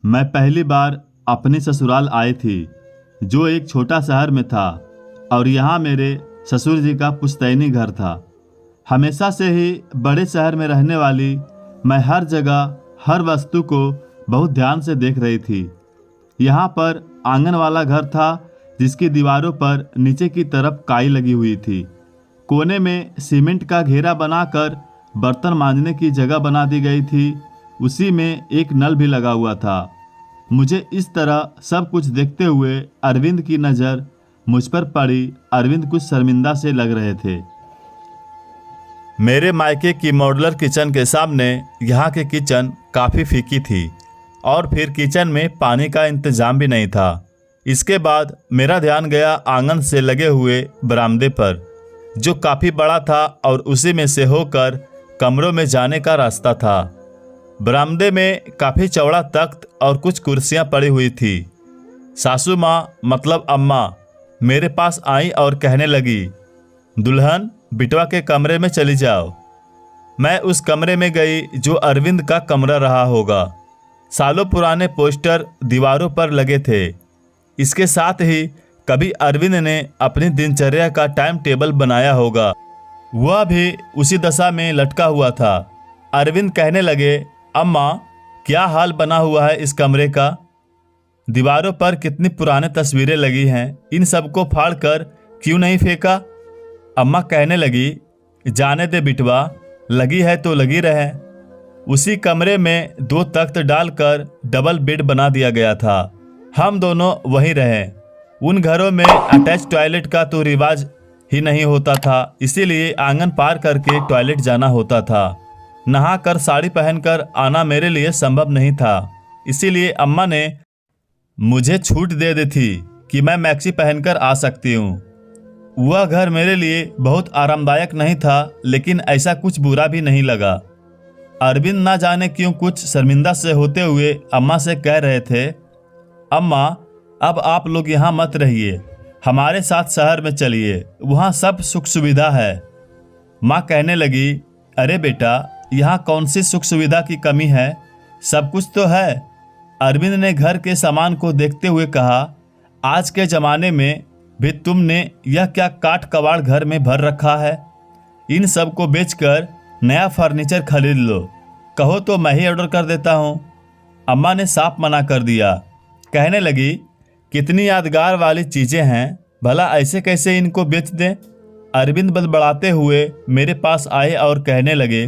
मैं पहली बार अपने ससुराल आई थी, जो एक छोटा शहर में था। और यहाँ मेरे ससुर जी का पुश्तैनी घर था। हमेशा से ही बड़े शहर में रहने वाली मैं हर जगह हर वस्तु को बहुत ध्यान से देख रही थी। यहाँ पर आंगन वाला घर था, जिसकी दीवारों पर नीचे की तरफ काई लगी हुई थी। कोने में सीमेंट का घेरा बनाकर बर्तन मांजने की जगह बना दी गई थी। उसी में एक नल भी लगा हुआ था। मुझे इस तरह सब कुछ देखते हुए अरविंद की नज़र मुझ पर पड़ी। अरविंद कुछ शर्मिंदा से लग रहे थे। मेरे मायके की मॉड्यूलर किचन के सामने यहाँ की किचन काफ़ी फीकी थी और फिर किचन में पानी का इंतज़ाम भी नहीं था। इसके बाद मेरा ध्यान गया आंगन से लगे हुए बरामदे पर, जो काफ़ी बड़ा था और उसी में से होकर कमरों में जाने का रास्ता था। बरामदे में काफ़ी चौड़ा तख्त और कुछ कुर्सियां पड़ी हुई थी। सासू माँ मतलब अम्मा मेरे पास आई और कहने लगी, दुल्हन बिटवा के कमरे में चली जाओ। मैं उस कमरे में गई जो अरविंद का कमरा रहा होगा। सालों पुराने पोस्टर दीवारों पर लगे थे। इसके साथ ही कभी अरविंद ने अपनी दिनचर्या का टाइम टेबल बनाया होगा, वह भी उसी दशा में लटका हुआ था। अरविंद कहने लगे, अम्मा क्या हाल बना हुआ है इस कमरे का। दीवारों पर कितनी पुराने तस्वीरें लगी हैं, इन सबको फाड़ कर क्यों नहीं फेंका। अम्मा कहने लगी, जाने दे बिटवा, लगी है तो लगी रहे। उसी कमरे में 2 तख्त डालकर डबल बेड बना दिया गया था। हम दोनों वहीं रहे। उन घरों में अटैच टॉयलेट का तो रिवाज ही नहीं होता था, इसीलिए आंगन पार करके टॉयलेट जाना होता था। नहाकर साड़ी पहनकर आना मेरे लिए संभव नहीं था, इसीलिए अम्मा ने मुझे छूट दे दी थी कि मैं मैक्सी पहनकर आ सकती हूँ। वह घर मेरे लिए बहुत आरामदायक नहीं था, लेकिन ऐसा कुछ बुरा भी नहीं लगा। अरविंद ना जाने क्यों कुछ शर्मिंदा से होते हुए अम्मा से कह रहे थे, अम्मा अब आप लोग यहाँ मत रहिए, हमारे साथ शहर में चलिए, वहाँ सब सुख सुविधा है। माँ कहने लगी, अरे बेटा, यहाँ कौन सी सुख सुविधा की कमी है, सब कुछ तो है। अरविंद ने घर के सामान को देखते हुए कहा, आज के ज़माने में भी तुमने यह क्या काट कबाड़ घर में भर रखा है। इन सब को बेचकर नया फर्नीचर खरीद लो, कहो तो मैं ही ऑर्डर कर देता हूँ। अम्मा ने साफ मना कर दिया। कहने लगी, कितनी यादगार वाली चीज़ें हैं, भला ऐसे कैसे इनको बेच दें। अरविंद बड़बड़ाते हुए मेरे पास आए और कहने लगे,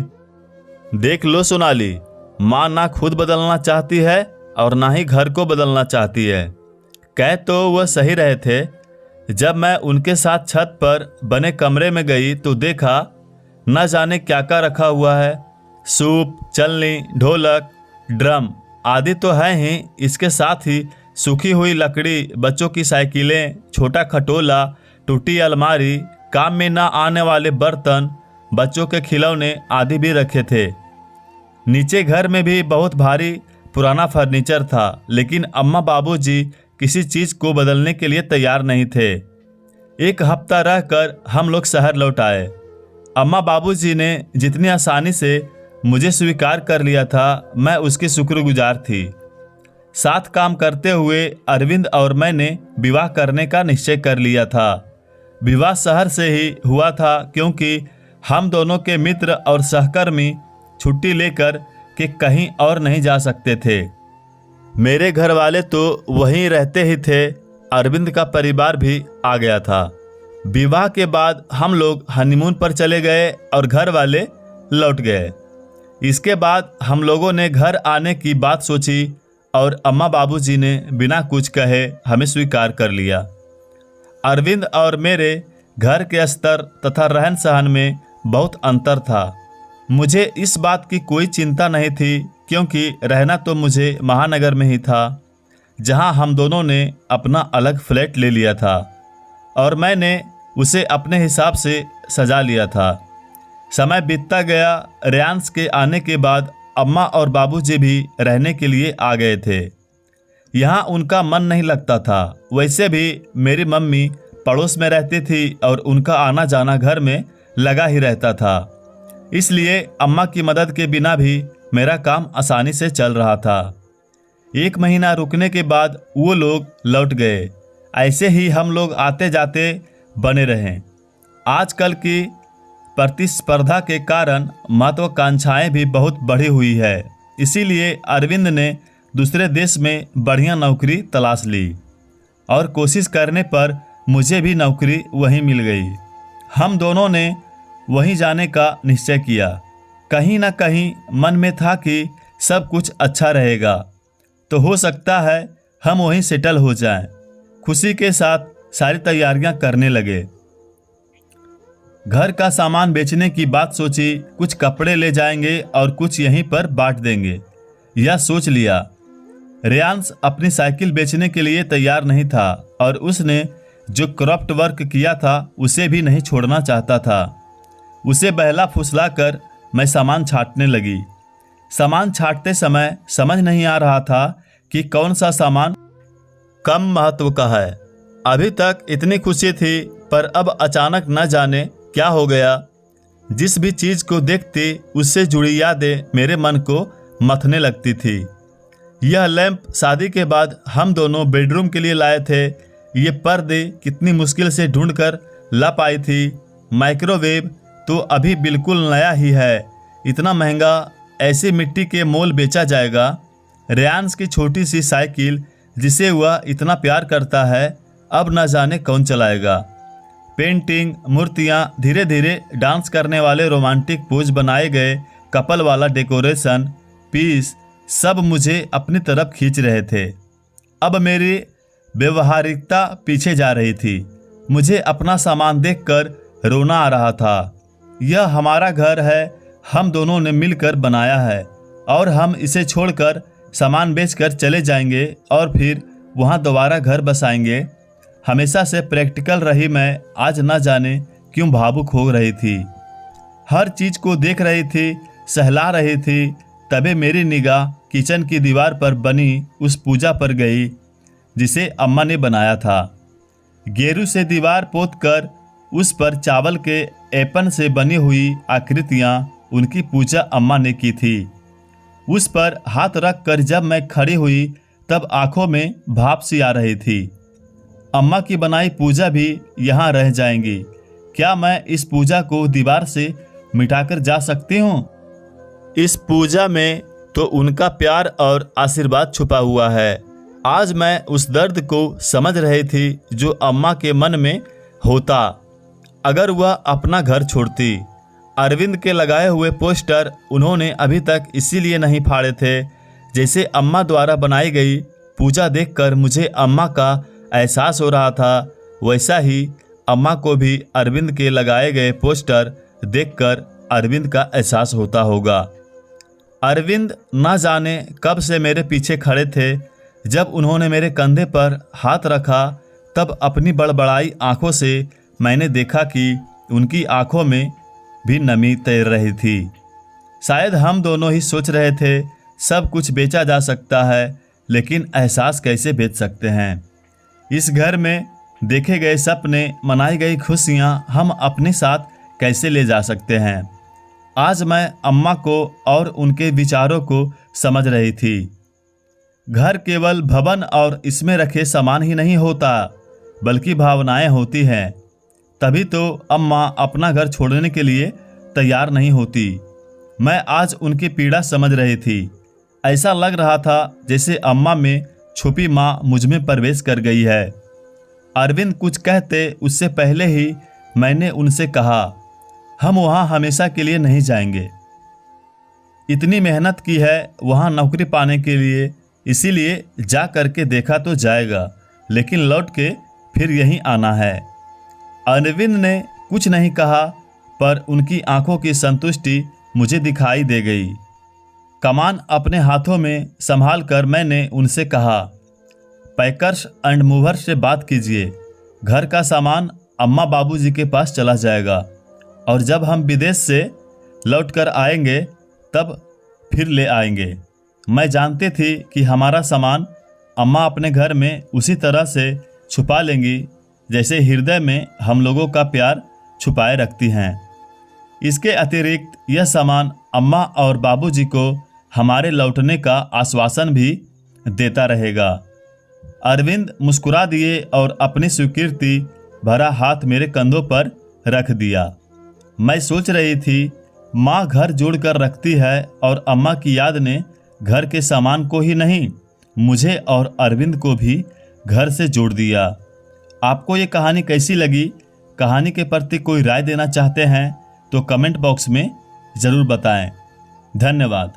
देख लो सोनाली, माँ ना खुद बदलना चाहती है और ना ही घर को बदलना चाहती है। कह तो वह सही रहे थे। जब मैं उनके साथ छत पर बने कमरे में गई तो देखा न जाने क्या क्या रखा हुआ है। सूप, चलनी, ढोलक, ड्रम आदि तो है ही, इसके साथ ही सूखी हुई लकड़ी, बच्चों की साइकिलें, छोटा खटोला, टूटी अलमारी, काम में ना आने वाले बर्तन, बच्चों के खिलौने आदि भी रखे थे। नीचे घर में भी बहुत भारी पुराना फर्नीचर था, लेकिन अम्मा बाबूजी किसी चीज़ को बदलने के लिए तैयार नहीं थे। एक हफ्ता रहकर हम लोग शहर लौट आए। अम्मा बाबूजी ने जितनी आसानी से मुझे स्वीकार कर लिया था, मैं उसकी शुक्रगुजार थी। साथ काम करते हुए अरविंद और मैंने विवाह करने का निश्चय कर लिया था। विवाह शहर से ही हुआ था, क्योंकि हम दोनों के मित्र और सहकर्मी छुट्टी लेकर के कहीं और नहीं जा सकते थे। मेरे घर वाले तो वहीं रहते ही थे। अरविंद का परिवार भी आ गया था। विवाह के बाद हम लोग हनीमून पर चले गए और घर वाले लौट गए। इसके बाद हम लोगों ने घर आने की बात सोची और अम्मा बाबूजी ने बिना कुछ कहे हमें स्वीकार कर लिया। अरविंद और मेरे घर के स्तर तथा रहन सहन में बहुत अंतर था। मुझे इस बात की कोई चिंता नहीं थी, क्योंकि रहना तो मुझे महानगर में ही था, जहां हम दोनों ने अपना अलग फ्लैट ले लिया था और मैंने उसे अपने हिसाब से सजा लिया था। समय बीतता गया। रेयांश के आने के बाद अम्मा और बाबूजी भी रहने के लिए आ गए थे। यहाँ उनका मन नहीं लगता था। वैसे भी मेरी मम्मी पड़ोस में रहती थी और उनका आना जाना घर में लगा ही रहता था। इसलिए अम्मा की मदद के बिना भी मेरा काम आसानी से चल रहा था। 1 महीना रुकने के बाद वो लोग लौट गए। ऐसे ही हम लोग आते जाते बने रहें। आजकल की प्रतिस्पर्धा के कारण महत्वाकांक्षाएं भी बहुत बढ़ी हुई है, इसीलिए अरविंद ने दूसरे देश में बढ़िया नौकरी तलाश ली और कोशिश करने पर मुझे भी नौकरी वहीं मिल गई। हम दोनों ने वहीं जाने का निश्चय किया। कहीं ना कहीं मन में था कि सब कुछ अच्छा रहेगा तो हो सकता है हम वहीं सेटल हो जाएं। खुशी के साथ सारी तैयारियां करने लगे। घर का सामान बेचने की बात सोची, कुछ कपड़े ले जाएंगे और कुछ यहीं पर बांट देंगे, यह सोच लिया। रेयांश अपनी साइकिल बेचने के लिए तैयार नहीं था और उसने जो क्रॉफ्ट वर्क किया था उसे भी नहीं छोड़ना चाहता था। उसे बहला फुसला कर मैं सामान छांटने लगी। सामान छांटते समय समझ नहीं आ रहा था कि कौन सा सामान कम महत्व का है। अभी तक इतनी खुशी थी, पर अब अचानक न जाने क्या हो गया। जिस भी चीज़ को देखती उससे जुड़ी यादें मेरे मन को मथने लगती थी। यह लैंप शादी के बाद हम दोनों बेडरूम के लिए लाए थे। ये पर्दे कितनी मुश्किल से ढूंढकर ला पाई थी। माइक्रोवेव तो अभी बिल्कुल नया ही है। इतना महंगा ऐसी मिट्टी के मोल बेचा जाएगा। रेयांश की छोटी सी साइकिल जिसे वह इतना प्यार करता है, अब न जाने कौन चलाएगा। पेंटिंग, मूर्तियाँ, धीरे धीरे डांस करने वाले रोमांटिक पोज बनाए गए, कपल वाला डेकोरेशन पीस सब मुझे अपनी तरफ खींच रहे थे। अब मेरी व्यवहारिकता पीछे जा रही थी। मुझे अपना सामान देखकर रोना आ रहा था। यह हमारा घर है, हम दोनों ने मिलकर बनाया है और हम इसे छोड़कर सामान बेचकर चले जाएंगे और फिर वहाँ दोबारा घर बसाएंगे। हमेशा से प्रैक्टिकल रही मैं आज न जाने क्यों भावुक हो रही थी। हर चीज़ को देख रही थी, सहला रही थी। तभी मेरी निगाह किचन की दीवार पर बनी उस पूजा पर गई जिसे अम्मा ने बनाया था। गेरू से दीवार पोतकर उस पर चावल के एपन से बनी हुई आकृतियाँ उनकी पूजा अम्मा ने की थी। उस पर हाथ रख कर जब मैं खड़ी हुई तब आंखों में भाप सी आ रही थी। अम्मा की बनाई पूजा भी यहाँ रह जाएंगी। क्या मैं इस पूजा को दीवार से मिटाकर जा सकती हूँ? इस पूजा में तो उनका प्यार और आशीर्वाद छुपा हुआ है। आज मैं उस दर्द को समझ रही थी जो अम्मा के मन में होता अगर वह अपना घर छोड़ती। अरविंद के लगाए हुए पोस्टर उन्होंने अभी तक इसीलिए नहीं फाड़े थे। जैसे अम्मा द्वारा बनाई गई पूजा देखकर मुझे अम्मा का एहसास हो रहा था, वैसा ही अम्मा को भी अरविंद के लगाए गए पोस्टर देखकर अरविंद का एहसास होता होगा। अरविंद न जाने कब से मेरे पीछे खड़े थे। जब उन्होंने मेरे कंधे पर हाथ रखा तब अपनी बड़बड़ाई आंखों से मैंने देखा कि उनकी आंखों में भी नमी तैर रही थी। शायद हम दोनों ही सोच रहे थे सब कुछ बेचा जा सकता है, लेकिन एहसास कैसे बेच सकते हैं। इस घर में देखे गए सपने, मनाई गई खुशियाँ हम अपने साथ कैसे ले जा सकते हैं। आज मैं अम्मा को और उनके विचारों को समझ रही थी। घर केवल भवन और इसमें रखे सामान ही नहीं होता, बल्कि भावनाएं होती हैं। तभी तो अम्मा अपना घर छोड़ने के लिए तैयार नहीं होती। मैं आज उनकी पीड़ा समझ रही थी। ऐसा लग रहा था जैसे अम्मा में छुपी माँ मुझ में प्रवेश कर गई है। अरविंद कुछ कहते उससे पहले ही मैंने उनसे कहा, हम वहाँ हमेशा के लिए नहीं जाएंगे। इतनी मेहनत की है वहाँ नौकरी पाने के लिए, इसीलिए जा करके देखा तो जाएगा, लेकिन लौट के फिर यहीं आना है। अरविंद ने कुछ नहीं कहा, पर उनकी आंखों की संतुष्टि मुझे दिखाई दे गई। कमान अपने हाथों में संभाल कर मैंने उनसे कहा, पैकर्स एंड मूवर्स से बात कीजिए। घर का सामान अम्मा बाबूजी के पास चला जाएगा और जब हम विदेश से लौट कर आएंगे तब फिर ले आएंगे। मैं जानती थी कि हमारा सामान अम्मा अपने घर में उसी तरह से छुपा लेंगी जैसे हृदय में हम लोगों का प्यार छुपाए रखती हैं। इसके अतिरिक्त यह सामान अम्मा और बाबूजी को हमारे लौटने का आश्वासन भी देता रहेगा। अरविंद मुस्कुरा दिए और अपनी स्वीकृति भरा हाथ मेरे कंधों पर रख दिया। मैं सोच रही थी, माँ घर जोड़कर रखती है और अम्मा की याद ने घर के सामान को ही नहीं, मुझे और अरविंद को भी घर से जोड़ दिया। आपको ये कहानी कैसी लगी? कहानी के प्रति कोई राय देना चाहते हैं तो कमेंट बॉक्स में ज़रूर बताएं। धन्यवाद।